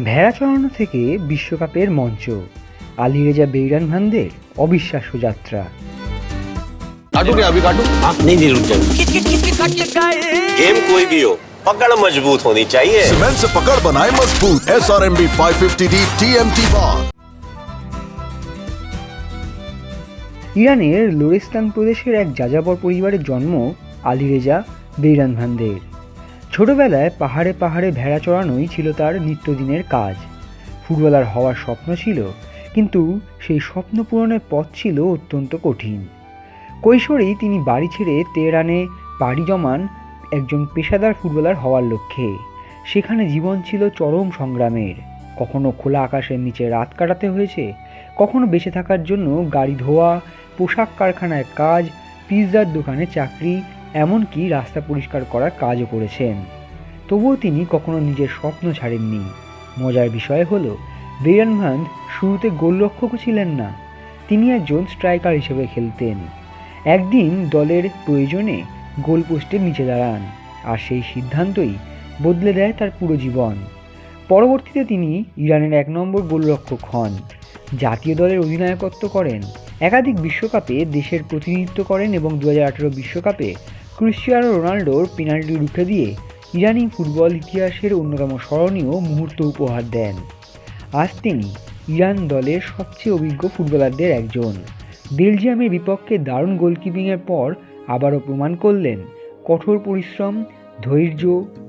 ভেড়া চড়ানো থেকে বিশ্বকাপের মঞ্চ, আলীরেজা বেইরানভান্দের অবিশ্বাস্য যাত্রা। काटू क्या अभी काटू? आप नहीं रुक जाओ। गेम कोई भी हो, पकड़ मजबूत होनी चाहिए। सीमेंट से पकड़ बनाए मजबूत। SRMB 550D TMT बार। ইরানের লোরেস্তান প্রদেশের এক যাযাবর পরিবারে জন্ম আলীরেজা বেইরানভান্দের। ছোটবেলায় পাহাড়ে পাহাড়ে ভেড়া চড়ানোই ছিল তার নিত্যদিনের কাজ। ফুটবলার হওয়ার স্বপ্ন ছিল, কিন্তু সেই স্বপ্ন পূরণের পথ ছিল অত্যন্ত কঠিন। কৈশোরেই তিনি বাড়ি ছেড়ে তেহরানে পাড়ি জমান একজন পেশাদার ফুটবলার হওয়ার লক্ষ্যে। সেখানে জীবন ছিল চরম সংগ্রামের। কখনো খোলা আকাশের নিচে রাত কাটাতে হয়েছে, কখনো বেঁচে থাকার জন্য গাড়ি ধোয়া, পোশাক কারখানায় কাজ, পিৎজার দোকানে চাকরি, এমনকি রাস্তা পরিষ্কার করার কাজও করেছেন। তবুও তিনি কখনো নিজের স্বপ্ন ছাড়েননি। মজার বিষয় হলো, বেইরানভান্দ শুরুতে গোলরক্ষকও ছিলেন না, তিনি একজন স্ট্রাইকার হিসেবে খেলতেন। একদিন দলের প্রয়োজনে গোলপোস্টের নিচে দাঁড়ান, আর সেই সিদ্ধান্তই বদলে দেয় তার পুরো জীবন। পরবর্তীতে তিনি ইরানের 1 নম্বর গোলরক্ষক হন, জাতীয় দলের অধিনায়কত্ব করেন, একাধিক বিশ্বকাপে দেশের প্রতিনিধিত্ব করেন এবং 2018 বিশ্বকাপে ক্রিস্টিয়ানো রোনাল্ডোর পেনাল্টি রুখে দিয়ে ইরানি ফুটবল ইতিহাসের অন্যতম স্মরণীয় মুহূর্ত উপহার দেন। আজ তিনি ইরান দলের সবচেয়ে অভিজ্ঞ ফুটবলারদের একজন। বেলজিয়ামের বিপক্ষে দারুণ গোলকিপিংয়ের পর আবারও প্রমাণ করলেন, কঠোর পরিশ্রম, ধৈর্য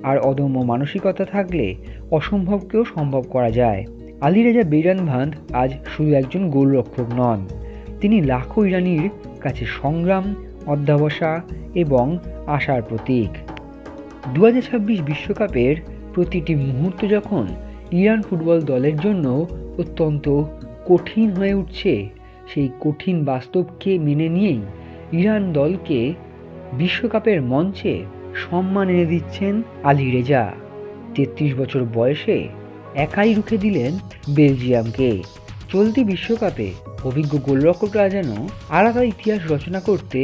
আর অদম্য মানসিকতা থাকলে অসম্ভবকেও সম্ভব করা যায়। আলীরেজা বেইরানভান্দ আজ শুধু একজন গোলরক্ষক নন, তিনি লাখো ইরানির কাছে সংগ্রাম, অধ্যবসায় এবং আশার প্রতীক। 2026 বিশ্বকাপের প্রতিটি মুহূর্ত যখন ইরান ফুটবল দলের জন্য অত্যন্ত কঠিন হয়ে উঠছে, সেই কঠিন বাস্তবকে মেনে নিয়েই ইরান দলকে বিশ্বকাপের মঞ্চে সম্মান এনে দিচ্ছেন আলীরেজা। 33 বছর বয়সে একাই রুখে দিলেন বেলজিয়ামকে। চলতি বিশ্বকাপে অভিজ্ঞ গোলরক্ষকরা যেন আলাদা ইতিহাস রচনা করতে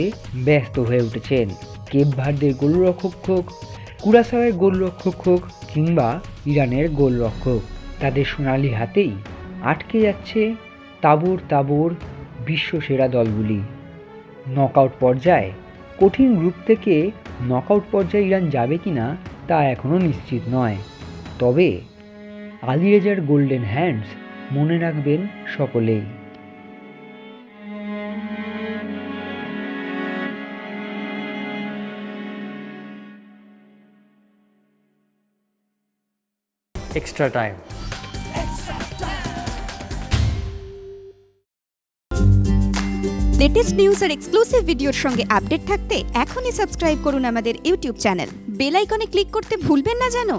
ব্যস্ত হয়ে উঠেছেন। কেপ ভার্দের গোলরক্ষক হোক, কুরাসাওয়ের গোলরক্ষক হোক কিংবা ইরানের গোলরক্ষক, তাদের সোনালি হাতেই আটকে যাচ্ছে তাবড় তাবড় বিশ্বসেরা দলগুলি। নকআউট পর্যায়ে কঠিন গ্রুপ থেকে নকআউট পর্যায়ে ইরান যাবে কিনা তা এখনও নিশ্চিত নয়। তবে আলীরেজার গোল্ডেন হ্যান্ডস মনে রাখবেন সকলেই। extra time. লেটেস্ট নিউজ আর এক্সক্লুসিভ ভিডিওর সঙ্গে আপডেট থাকতে এখনই সাবস্ক্রাইব করুন আমাদের ইউটিউব চ্যানেল। বেল আইকনে ক্লিক করতে ভুলবেন না যেন।